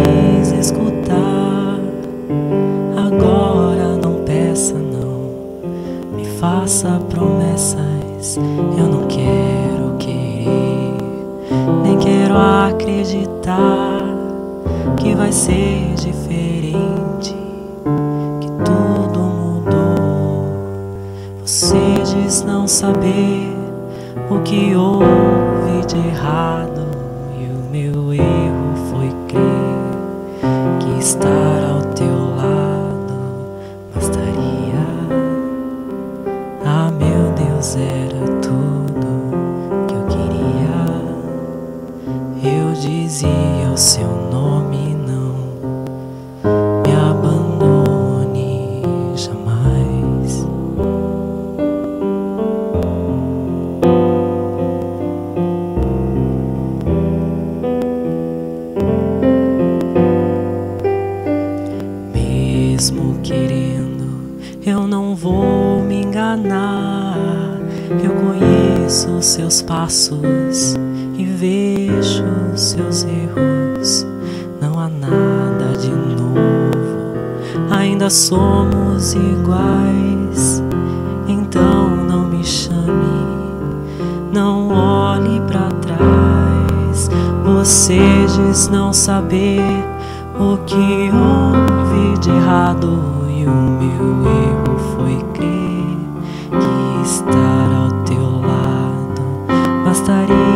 quis escutar. Agora não peça, não me faça promessas. Eu não quero querer, nem quero acreditar que vai ser diferente, que tudo mudou. Você diz não saber o que houve de errado, e o meu erro foi crer que estar ao teu lado bastaria. Ah, meu Deus, era tudo que eu queria. Eu dizia o seu nome, não me abandone jamais. Mesmo querendo, eu não vou me enganar. Eu conheço seus passos e vejo seus erros. Não há nada de novo, ainda somos iguais. Então não me chame, não olhe pra trás. Você diz não saber o que houve de errado, e o meu erro foi crer que estar ao teu lado bastaria.